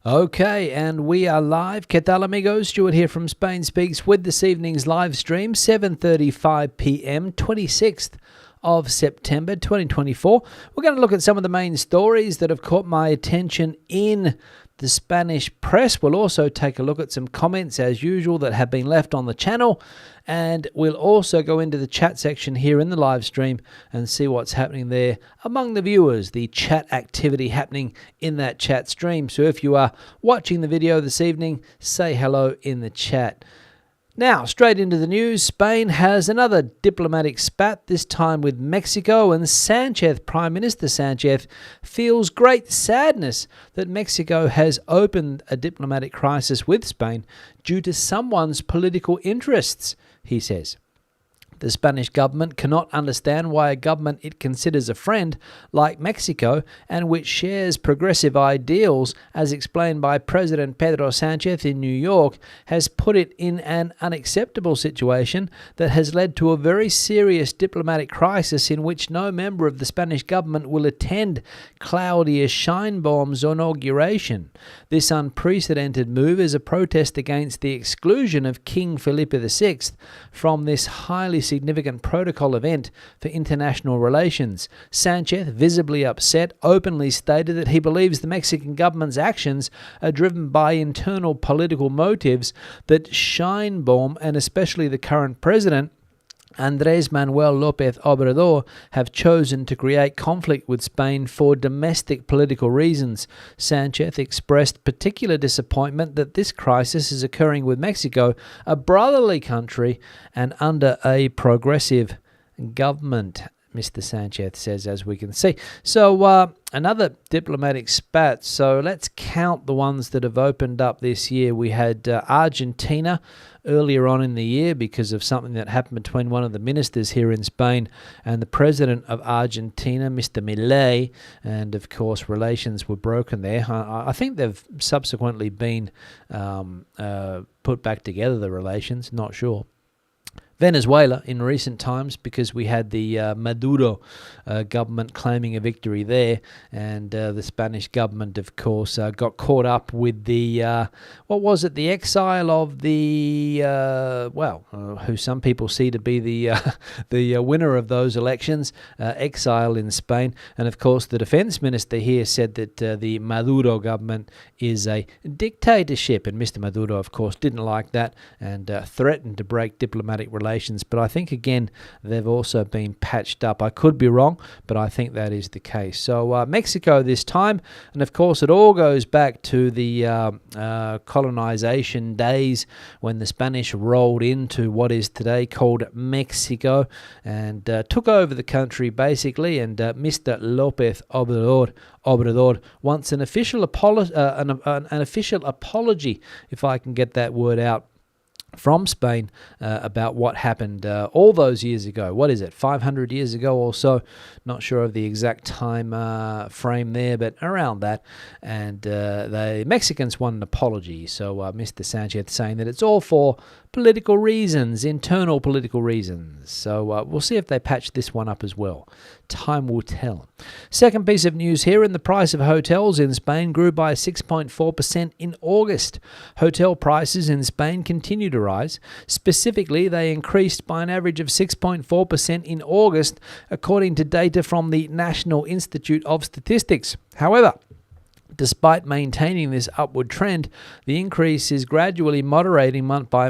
Okay, and we are live. ¿Qué tal, amigos? Stuart here from Spain Speaks with this evening's live stream, 7:35 p.m., 26th of September 2024. We're going to look at some of the main stories that have caught my attention in the Spanish press. We'll also take a look at some comments, as usual, that have been left on the channel. And we'll also go into the chat section here in the live stream and see what's happening there among the viewers, the chat activity happening in that chat stream. So if you are watching the video this evening, say hello in the chat. Now, straight into the news. Spain has another diplomatic spat, this time with Mexico, and Prime Minister Sanchez, feels great sadness that Mexico has opened a diplomatic crisis with Spain due to someone's political interests, he says. The Spanish government cannot understand why a government it considers a friend, like Mexico, and which shares progressive ideals, as explained by President Pedro Sanchez in New York, has put it in an unacceptable situation that has led to a very serious diplomatic crisis in which no member of the Spanish government will attend Claudia Sheinbaum's inauguration. This unprecedented move is a protest against the exclusion of King Felipe VI from this highly significant protocol event for international relations. Sanchez, visibly upset, openly stated that he believes the Mexican government's actions are driven by internal political motives, that Sheinbaum, and especially the current president, Andrés Manuel López Obrador, have chosen to create conflict with Spain for domestic political reasons. Sanchez expressed particular disappointment that this crisis is occurring with Mexico, a brotherly country, and under a progressive government, Mr. Sanchez says, as we can see. So another diplomatic spat. So let's count the ones that have opened up this year. We had Argentina earlier on in the year because of something that happened between one of the ministers here in Spain and the president of Argentina, Mr. Milei, and of course relations were broken there. I think they've subsequently been put back together, the relations, not sure. Venezuela in recent times, because we had the Maduro government claiming a victory there, and the Spanish government, of course, got caught up with the, the exile of the, who some people see to be the winner of those elections, exile in Spain. And of course, the defense minister here said that the Maduro government is a dictatorship, and Mr. Maduro, of course, didn't like that and threatened to break diplomatic relations. But I think, again, they've also been patched up. I could be wrong, but I think that is the case. So Mexico this time, and of course it all goes back to the colonization days when the Spanish rolled into what is today called Mexico and took over the country basically, and Mr. López Obrador wants an official apology, if I can get that word out, from Spain about what happened all those years ago. What is it, 500 years ago or so? Not sure of the exact time frame there, but around that. And the Mexicans want an apology. So Mr. Sanchez saying that it's all for political reasons, internal political reasons. So we'll see if they patch this one up as well. Time will tell. Second piece of news here, and the price of hotels in Spain grew by 6.4% in August. Hotel prices in Spain continue to rise. Specifically, they increased by an average of 6.4% in August, according to data from the National Institute of Statistics. However, despite maintaining this upward trend, the increase is gradually moderating month by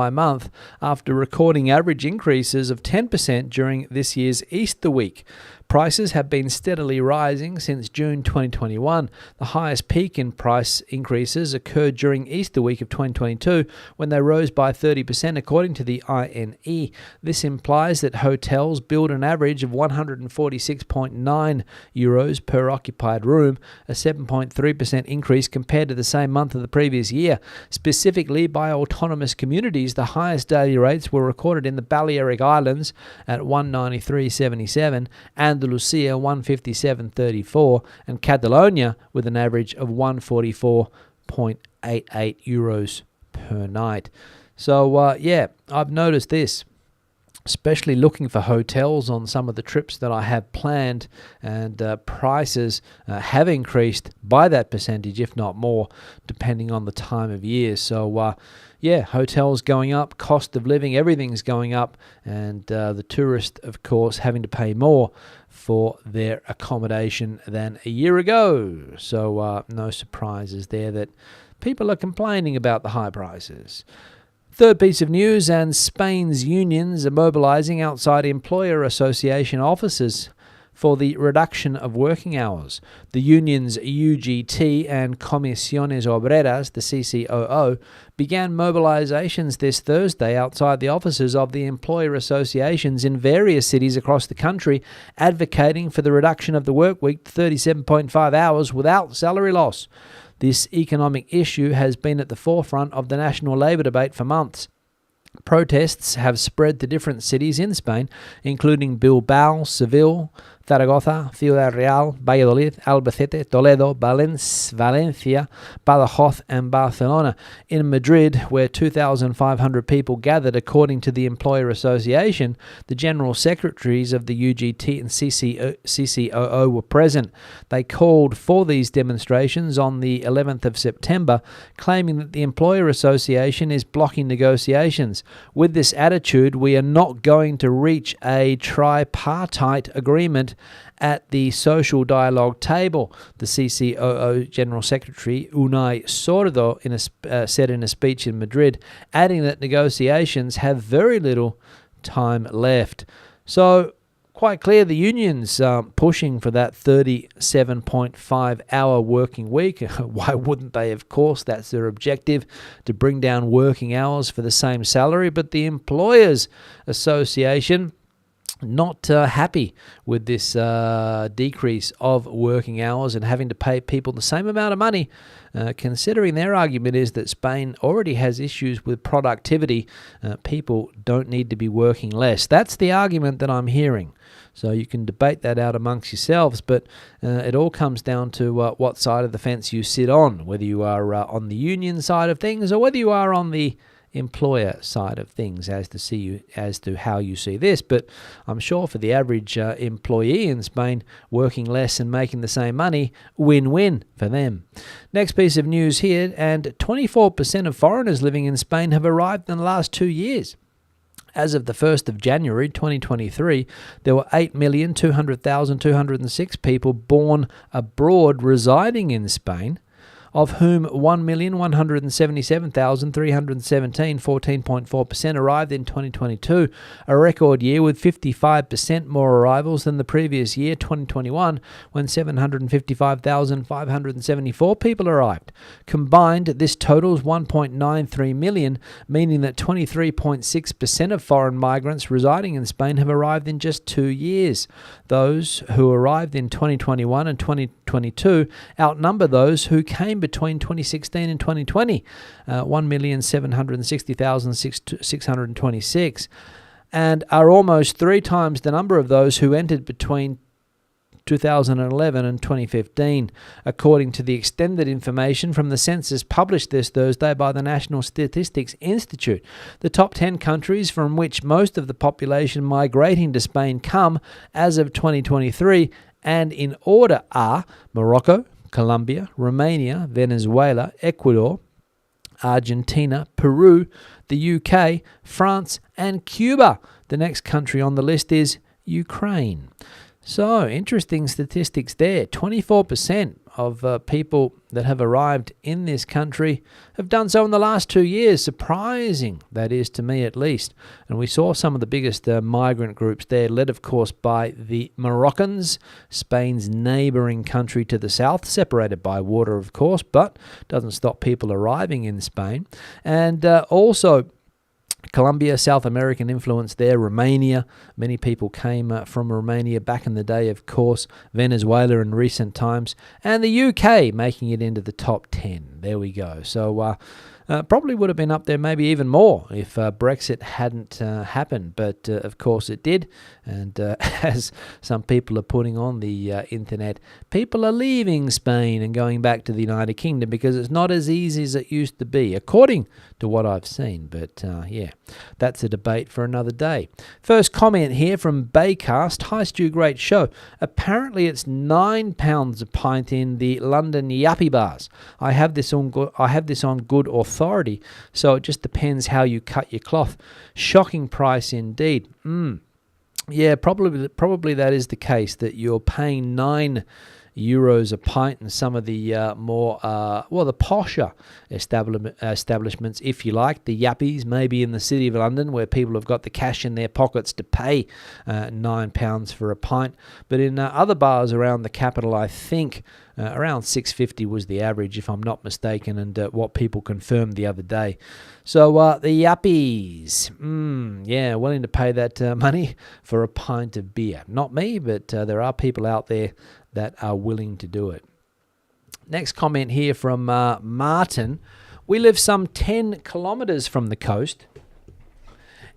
month after recording average increases of 10% during this year's Easter week. Prices have been steadily rising since June 2021. The highest peak in price increases occurred during Easter week of 2022, when they rose by 30% according to the INE. This implies that hotels billed an average of €146.9 per occupied room, a 7.3% increase compared to the same month of the previous year. Specifically, by autonomous communities, the highest daily rates were recorded in the Balearic Islands at $193.77, Andalusia €157.34, and Catalonia with an average of €144.88 per night. So, I've noticed this. especially looking for hotels on some of the trips that I have planned, and prices have increased by that percentage, if not more, depending on the time of year. So, hotels going up, cost of living, everything's going up, and the tourist, of course, having to pay more for their accommodation than a year ago. So, no surprises there that people are complaining about the high prices. Third piece of news, and Spain's unions are mobilising outside employer association offices for the reduction of working hours. The unions UGT and Comisiones Obreras, the CCOO, began mobilisations this Thursday outside the offices of the employer associations in various cities across the country, advocating for the reduction of the work week to 37.5 hours without salary loss. This economic issue has been at the forefront of the national labour debate for months. Protests have spread to different cities in Spain, including Bilbao, Seville, Zaragoza, Ciudad Real, Valladolid, Albacete, Toledo, Valencia, Badajoz, and Barcelona. In Madrid, where 2,500 people gathered, according to the employer association, the general secretaries of the UGT and CCOO were present. They called for these demonstrations on the 11th of September, claiming that the employer association is blocking negotiations. With this attitude, we are not going to reach a tripartite agreement at the social dialogue table, the CCOO General Secretary Unai Sordo said in a speech in Madrid, adding that negotiations have very little time left. So, quite clear the unions pushing for that 37.5-hour working week. Why wouldn't they? Of course, that's their objective, to bring down working hours for the same salary. But the Employers Association, not happy with this decrease of working hours and having to pay people the same amount of money, considering their argument is that Spain already has issues with productivity. People don't need to be working less. That's the argument that I'm hearing. So you can debate that out amongst yourselves, but it all comes down to what side of the fence you sit on, whether you are on the union side of things or whether you are on the employer side of things as to how you see this. But I'm sure for the average employee in Spain, working less and making the same money, win-win for them. Next piece of news here, and 24% of foreigners living in Spain have arrived in the last 2 years. As of the 1st of January 2023, there were 8,200,206 people born abroad residing in Spain, of whom 1,177,317, 14.4%, arrived in 2022, a record year with 55% more arrivals than the previous year, 2021, when 755,574 people arrived. Combined, this totals 1.93 million, meaning that 23.6% of foreign migrants residing in Spain have arrived in just 2 years. Those who arrived in 2021 and 2022 outnumber those who came between 2016 and 2020, 1,760,626, and are almost 3 times the number of those who entered between 2011 and 2015, according to the extended information from the census published this Thursday by the National Statistics Institute. The top 10 countries from which most of the population migrating to Spain come as of 2023, and in order, are Morocco, Colombia, Romania, Venezuela, Ecuador, Argentina, Peru, the UK, France, and Cuba. The next country on the list is Ukraine. So, interesting statistics there. 24% of people that have arrived in this country have done so in the last 2 years. Surprising, that is, to me at least. And we saw some of the biggest migrant groups there, led, of course, by the Moroccans, Spain's neighbouring country to the south, separated by water, of course, but doesn't stop people arriving in Spain. And also Colombia, South American influence there, Romania. Many people came from Romania back in the day, of course. Venezuela in recent times. And the UK making it into the top 10. There we go. So Probably would have been up there maybe even more if Brexit hadn't happened, but of course it did. And as some people are putting on the internet, people are leaving Spain and going back to the United Kingdom because it's not as easy as it used to be, according to what I've seen. But yeah, that's a debate for another day. First comment here from Baycast. Hi Stu, great show. Apparently it's £9 a pint in the London Yappy bars. I have this on good authority, so it just depends how you cut your cloth. Shocking price indeed. Yeah, probably that is the case, that you're paying €9 a pint in some of the more, the posher establishments, if you like, the yappies, maybe in the City of London, where people have got the cash in their pockets to pay £9 for a pint. But in other bars around the capital, I think around $6.50 was the average, if I'm not mistaken, and what people confirmed the other day. So the yappies, yeah, willing to pay that money for a pint of beer. Not me, but there are people out there that are willing to do it. Next comment here from Martin. We live some 10 kilometres from the coast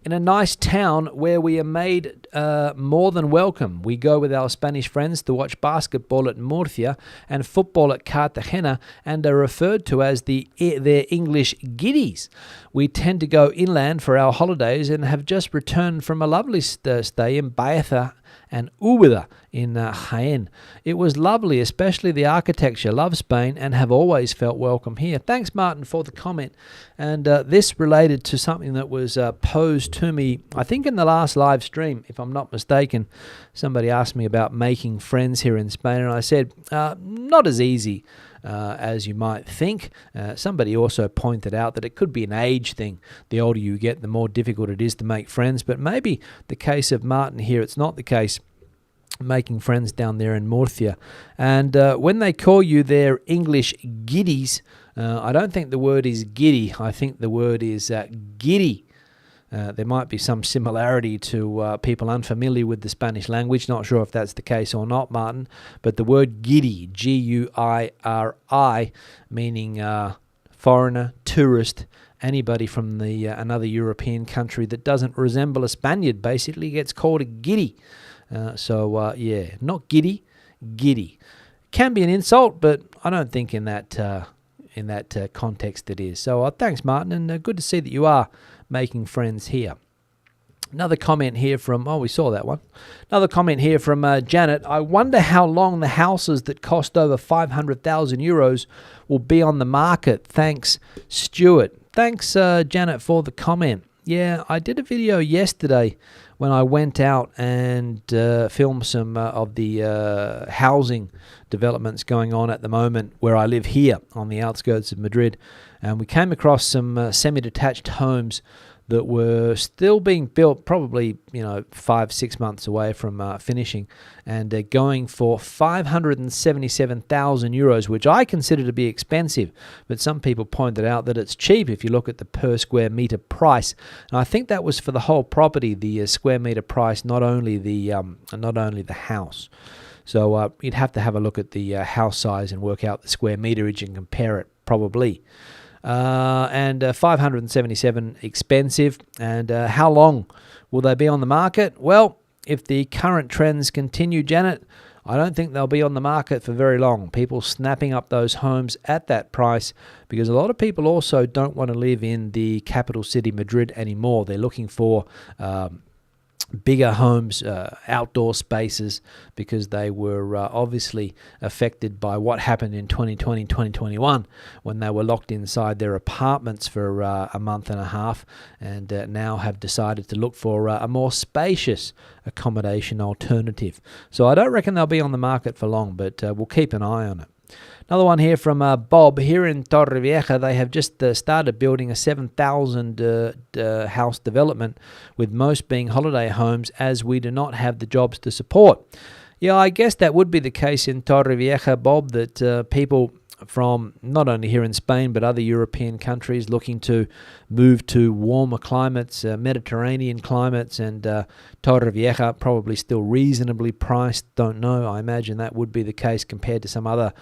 in a nice town where we are made more than welcome. We go with our Spanish friends to watch basketball at Murcia and football at Cartagena, and are referred to as their English giddies. We tend to go inland for our holidays and have just returned from a lovely stay in Baeza and Ubeda in Jaén. It was lovely, especially the architecture. Love Spain and have always felt welcome here. Thanks, Martin, for the comment. And this related to something that was posed to me, I think, in the last live stream, if I'm not mistaken. Somebody asked me about making friends here in Spain, and I said, not as easy as you might think. Somebody also pointed out that it could be an age thing. The older you get, the more difficult it is to make friends. But maybe the case of Martin here, it's not the case, making friends down there in Murcia. And when they call you their English giddies, I don't think the word is giddy. I think the word is giddy. There might be some similarity to people unfamiliar with the Spanish language. Not sure if that's the case or not, Martin. But the word giddy, G-U-I-R-I, meaning foreigner, tourist, anybody from another European country that doesn't resemble a Spaniard, basically gets called a giddy. Yeah, not giddy, giddy. Can be an insult, but I don't think in that context it is. So thanks, Martin, and good to see that you are making friends here. Another comment here from, we saw that one. Another comment here from Janet. I wonder how long the houses that cost over €500,000 will be on the market. Thanks, Stuart. Thanks, Janet, for the comment. Yeah, I did a video yesterday when I went out and filmed some of the housing developments going on at the moment where I live here on the outskirts of Madrid. And we came across some semi-detached homes that were still being built, probably 5-6 months away from finishing, and going for €577,000, which I consider to be expensive. But some people pointed out that it's cheap if you look at the per square meter price. And I think that was for the whole property, the square meter price, not only the house. So you'd have to have a look at the house size and work out the square meterage and compare it, probably. And 577 expensive. And how long will they be on the market? Well, if the current trends continue, Janet, I don't think they'll be on the market for very long. People snapping up those homes at that price, because a lot of people also don't want to live in the capital city, Madrid, anymore. They're looking for bigger homes, outdoor spaces, because they were obviously affected by what happened in 2020, 2021, when they were locked inside their apartments for a month and a half, and now have decided to look for a more spacious accommodation alternative. So I don't reckon they'll be on the market for long, but we'll keep an eye on it. Another one here from Bob. Here in Torrevieja, they have just started building a 7,000 house development, with most being holiday homes, as we do not have the jobs to support. Yeah, I guess that would be the case in Torrevieja, Bob, that people from not only here in Spain but other European countries looking to move to warmer climates, Mediterranean climates, and Torrevieja probably still reasonably priced. Don't know. I imagine that would be the case compared to some other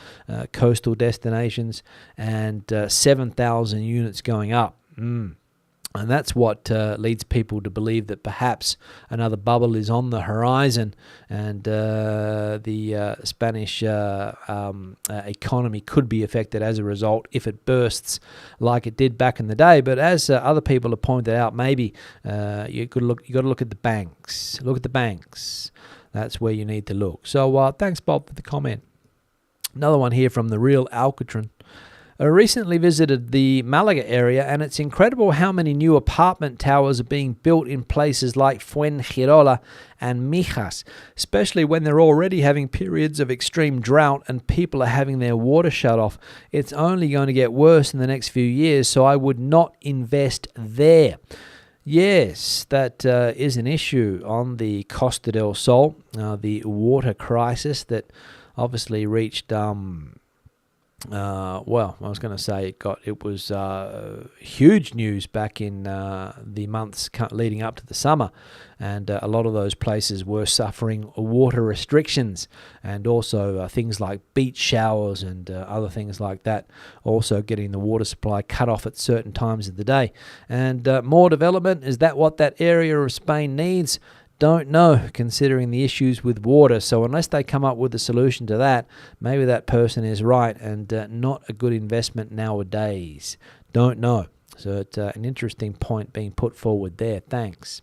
coastal destinations, and 7,000 units going up. And that's what leads people to believe that perhaps another bubble is on the horizon, and the Spanish economy could be affected as a result if it bursts like it did back in the day. But as other people have pointed out, maybe you got to look at the banks. Look at the banks. That's where you need to look. So thanks, Bob, for the comment. Another one here from the real Alcatran. I recently visited the Malaga area, and it's incredible how many new apartment towers are being built in places like Fuengirola and Mijas, especially when they're already having periods of extreme drought and people are having their water shut off. It's only going to get worse in the next few years, so I would not invest there. Yes, that is an issue on the Costa del Sol, the water crisis that obviously reached... well, I was going to say it was huge news back in the months leading up to the summer, and a lot of those places were suffering water restrictions, and also things like beach showers and other things like that, also getting the water supply cut off at certain times of the day. And more development, is that what that area of Spain needs? Don't know, considering the issues with water. So unless they come up with a solution to that, maybe that person is right and not a good investment nowadays. Don't know. So it's an interesting point being put forward there. Thanks.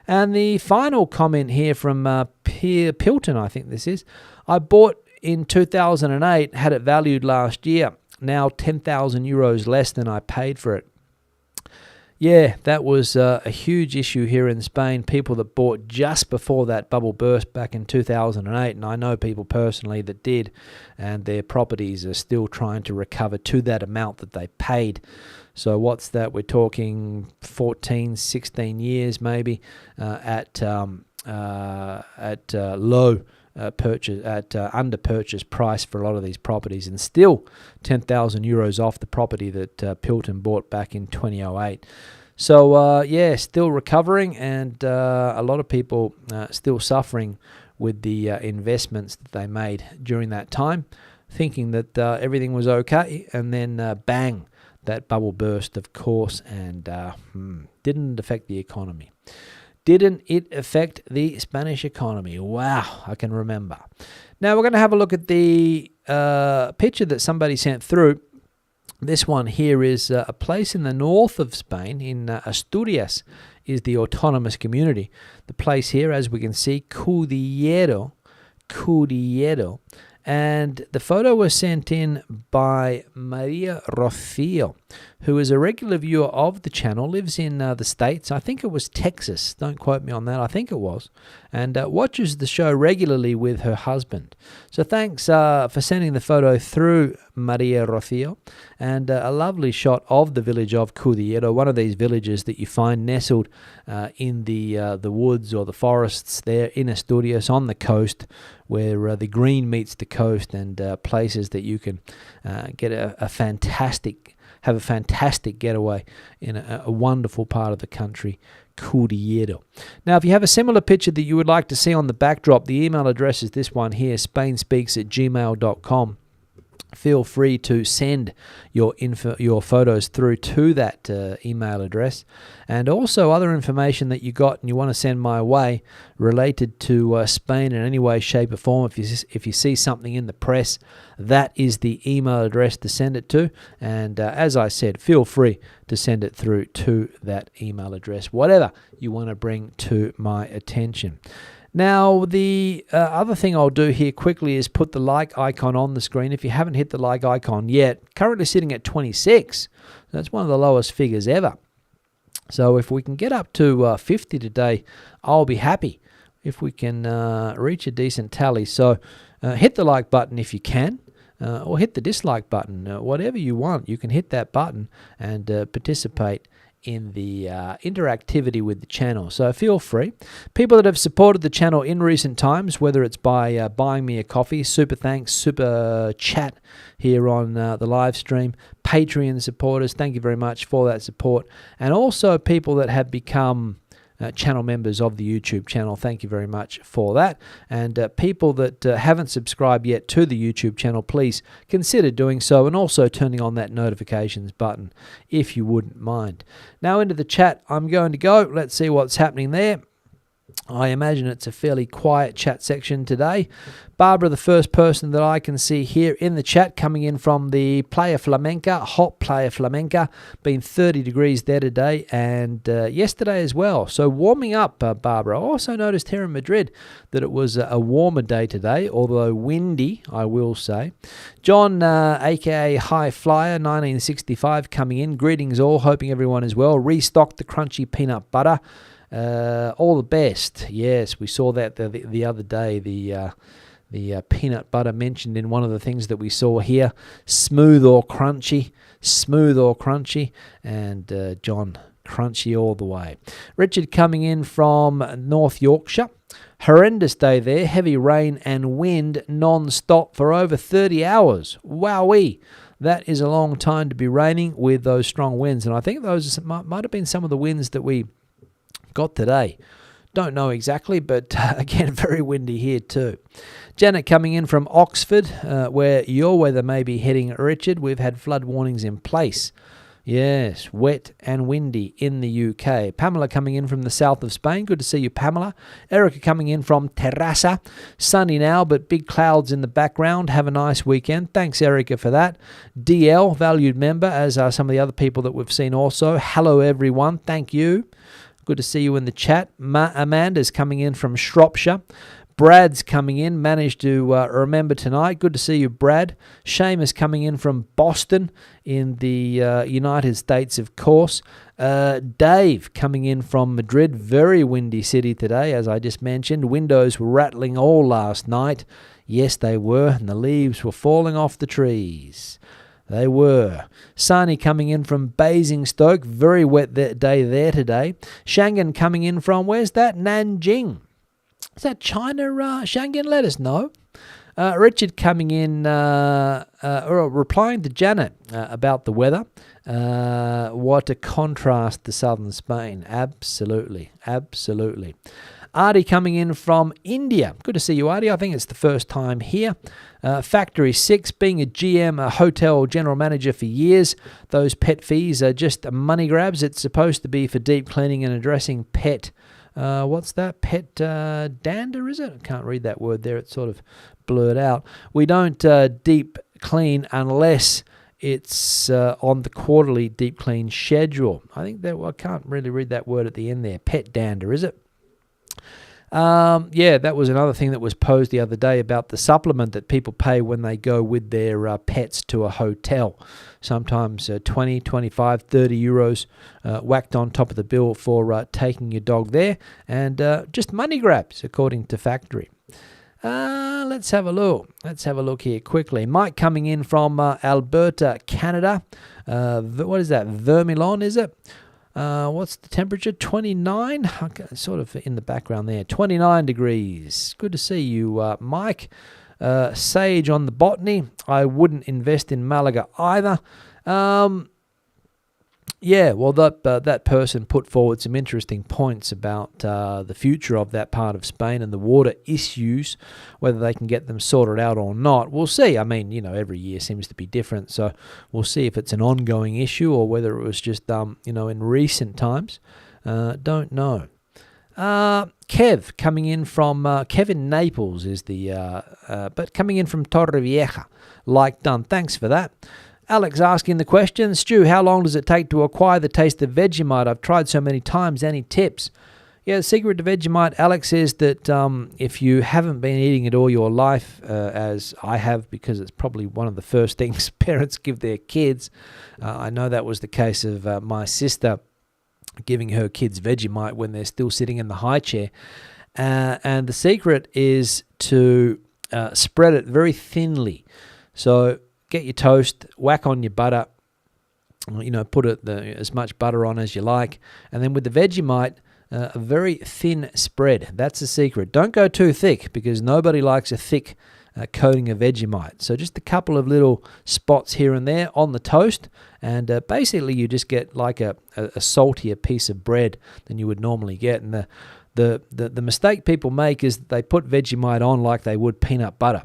And the final comment here from Pierre Pilton, I think this is. I bought in 2008, had it valued last year. Now 10,000 euros less than I paid for it. Yeah, that was a huge issue here in Spain. People that bought just before that bubble burst back in 2008, and I know people personally that did, and their properties are still trying to recover to that amount that they paid. So what's that? We're talking 14, 16 years maybe at low purchase at under purchase price for a lot of these properties, and still 10,000 euros off the property that Pilton bought back in 2008. So yeah, still recovering, and a lot of people still suffering with the investments that they made during that time, thinking that everything was okay, and then bang, that bubble burst, of course, and didn't affect the economy. Didn't it affect the Spanish economy? Wow, I can remember. Now we're going to have a look at the picture that somebody sent through. This one here is a place in the north of Spain, in Asturias, is the autonomous community. The place here, as we can see, Cudillero. And the photo was sent in by Maria Rocio, who is a regular viewer of the channel, lives in the States. I think it was Texas. Don't quote me on that. I think it was. And watches the show regularly with her husband. So thanks for sending the photo through, Maria Rocio. And a lovely shot of the village of Cudillero, one of these villages that you find nestled in the woods or the forests there in Asturias on the coast, where the green meets the coast, and places that you can get a fantastic getaway in a wonderful part of the country, Cudillero. Now, if you have a similar picture that you would like to see on the backdrop, the email address is this one here, spainspeaks@gmail.com. Feel free to send your photos through to that email address, and also other information that you got and you want to send my way related to Spain in any way, shape or form. If you see something in the press, that is the email address to send it to. And as I said, feel free to send it through to that email address, whatever you want to bring to my attention. Now, the other thing I'll do here quickly is put the like icon on the screen. If you haven't hit the like icon yet, currently sitting at 26. That's one of the lowest figures ever. So if we can get up to 50 today, I'll be happy if we can reach a decent tally. So hit the like button if you can, or hit the dislike button. Whatever you want, you can hit that button and participate in the interactivity with the channel. So feel free. People that have supported the channel in recent times, whether it's by buying me a coffee, super thanks, super chat here on the live stream, Patreon supporters, thank you very much for that support, and also people that have become channel members of the YouTube channel, thank you very much for that. And people that haven't subscribed yet to the YouTube channel, please consider doing so, and also turning on that notifications button if you wouldn't mind. Now into the chat I'm going to go. Let's see what's happening there. I imagine it's a fairly quiet chat section today. Barbara, the first person that I can see here in the chat, coming in from the Playa Flamenca, hot Playa Flamenca, been 30 degrees there today and yesterday as well. So warming up, Barbara. I also noticed here in Madrid that it was a warmer day today, although windy, I will say. John, aka High Flyer 1965, coming in. Greetings all, hoping everyone is well. Restocked the crunchy peanut butter. All the best. Yes, we saw that the other day. The peanut butter mentioned in one of the things that we saw here. Smooth or crunchy, and John, crunchy all the way. Richard coming in from North Yorkshire. Horrendous day there. Heavy rain and wind non-stop for over 30 hours. Wowee. That is a long time to be raining with those strong winds. And I think those might have been some of the winds that we got today. Don't know exactly, but again, very windy here too. Janet coming in from Oxford, where your weather may be heading, Richard. We've had flood warnings in place. Yes, wet and windy in the UK. Pamela coming in from the south of Spain. Good to see you, Pamela. Erica coming in from Terrassa. Sunny now, but big clouds in the background. Have a nice weekend. Thanks, Erica, for that. DL, valued member, as are some of the other people that we've seen also. Hello, everyone. Thank you. Good to see you in the chat. Amanda's coming in from Shropshire. Brad's coming in. Managed to remember tonight. Good to see you, Brad. Seamus coming in from Boston in the United States, of course. Dave coming in from Madrid. Very windy city today, as I just mentioned. Windows were rattling all last night. Yes, they were. And the leaves were falling off the trees. They were. Sani coming in from Basingstoke. Very wet day there today. Shangan coming in from, where's that? Nanjing. Is that China, Shangan? Let us know. Richard coming in, replying to Janet about the weather. What a contrast to southern Spain. Absolutely. Absolutely. Artie coming in from India. Good to see you, Artie. I think it's the first time here. Factory 6, being a GM, a hotel general manager for years. Those pet fees are just money grabs. It's supposed to be for deep cleaning and addressing pet. What's that? Pet dander, is it? I can't read that word there. It's sort of blurred out. We don't deep clean unless it's on the quarterly deep clean schedule. I think that, well, I can't really read that word at the end there. Pet dander, is it? Yeah, that was another thing that was posed the other day about the supplement that people pay when they go with their pets to a hotel. Sometimes 20, 25, 30 euros whacked on top of the bill for taking your dog there. And just money grabs, according to Factory. Let's have a look. Let's have a look here quickly. Mike coming in from Alberta, Canada. What is that? Vermilon, is it? What's the temperature? 29? Okay, sort of in the background there. 29 degrees. Good to see you, Mike. Sage on the botany. I wouldn't invest in Malaga either. Yeah, well, that person put forward some interesting points about the future of that part of Spain and the water issues, whether they can get them sorted out or not. We'll see. I mean, you know, every year seems to be different, so we'll see if it's an ongoing issue or whether it was just, you know, in recent times. Don't know. Kev coming in from Kevin Naples is the, but coming in from Torrevieja. Like done. Thanks for that. Alex asking the question, Stu, how long does it take to acquire the taste of Vegemite? I've tried so many times. Any tips? Yeah, the secret to Vegemite, Alex, is that if you haven't been eating it all your life, as I have, because it's probably one of the first things parents give their kids. I know that was the case of my sister giving her kids Vegemite when they're still sitting in the high chair. And the secret is to spread it very thinly. So get your toast, whack on your butter, Put as much butter on as you like. And then with the Vegemite, a very thin spread. That's the secret. Don't go too thick because nobody likes a thick coating of Vegemite. So just a couple of little spots here and there on the toast, and basically you just get like a saltier piece of bread than you would normally get. And the mistake people make is they put Vegemite on like they would peanut butter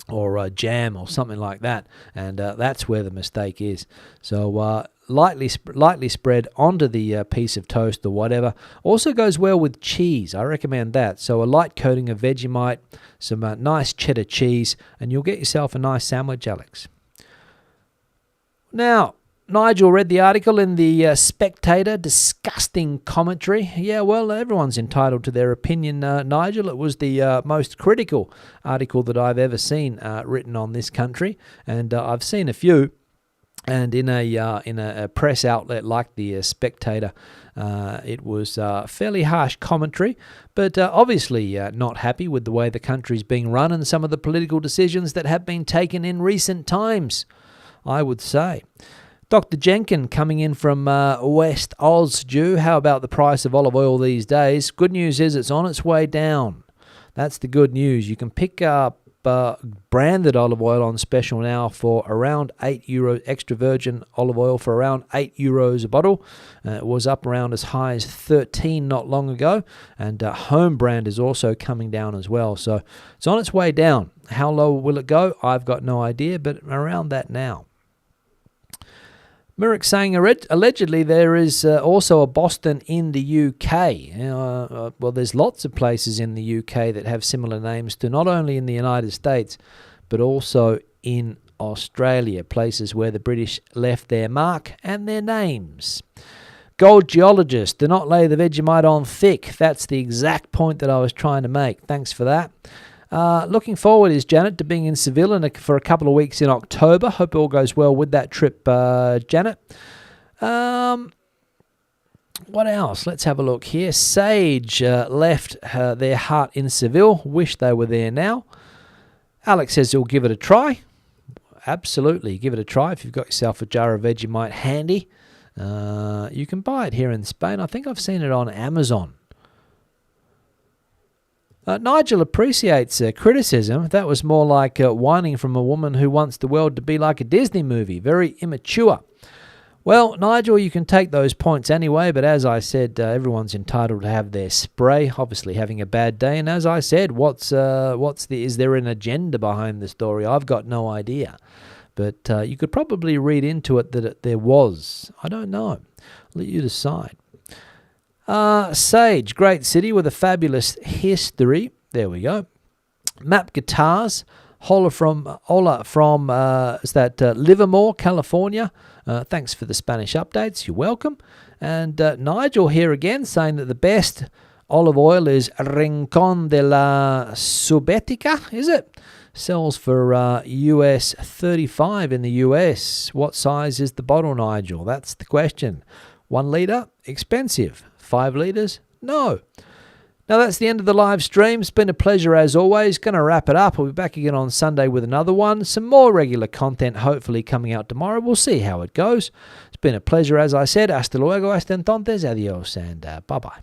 or jam or something like that, and that's where the mistake is. So lightly spread onto the piece of toast or whatever. Also goes well with cheese. I recommend that. So a light coating of Vegemite, some nice cheddar cheese, and you'll get yourself a nice sandwich, Alex. Now, Nigel read the article in the Spectator, disgusting commentary. Yeah, well, everyone's entitled to their opinion, Nigel. It was the most critical article that I've ever seen written on this country, and I've seen a few. And in a press outlet like the Spectator, it was fairly harsh commentary, but obviously not happy with the way the country's being run and some of the political decisions that have been taken in recent times, I would say. Dr. Jenkin coming in from West Oz, Jew. How about the price of olive oil these days? Good news is it's on its way down. That's the good news. You can pick up branded olive oil on special now for around €8, extra virgin olive oil for around €8 a bottle. It was up around as high as 13 not long ago, and home brand is also coming down as well. So it's on its way down. How low will it go? I've got no idea, but around that now. Merrick saying allegedly there is also a Boston in the UK. Well, there's lots of places in the UK that have similar names to not only in the United States, but also in Australia, places where the British left their mark and their names. Gold geologist, do not lay the Vegemite on thick. That's the exact point that I was trying to make. Thanks for that. Looking forward, is Janet, to being in Seville for a couple of weeks in October. Hope all goes well with that trip, Janet. What else? Let's have a look here. Sage left their heart in Seville. Wish they were there now. Alex says he'll give it a try. Absolutely, give it a try. If you've got yourself a jar of Vegemite handy, you can buy it here in Spain. I think I've seen it on Amazon. Nigel appreciates criticism. That was more like whining from a woman who wants the world to be like a Disney movie. Very immature. Well, Nigel, you can take those points anyway, but as I said, everyone's entitled to have their spray, obviously having a bad day. And as I said, is there an agenda behind the story? I've got no idea. But you could probably read into it that there was. I don't know. Let you decide. Sage, great city with a fabulous history. There we go. Map Guitars, Ola from Livermore, California. Thanks for the Spanish updates. You're welcome. And Nigel here again saying that the best olive oil is Rincon de la Subetica, is it? Sells for US 35 in the US. What size is the bottle, Nigel? That's the question. 1 litre? Expensive. 5 litres? No. Now that's the end of the live stream. It's been a pleasure as always. Going to wrap it up. We'll be back again on Sunday with another one. Some more regular content hopefully coming out tomorrow. We'll see how it goes. It's been a pleasure as I said. Hasta luego, hasta entonces, adios, and bye-bye.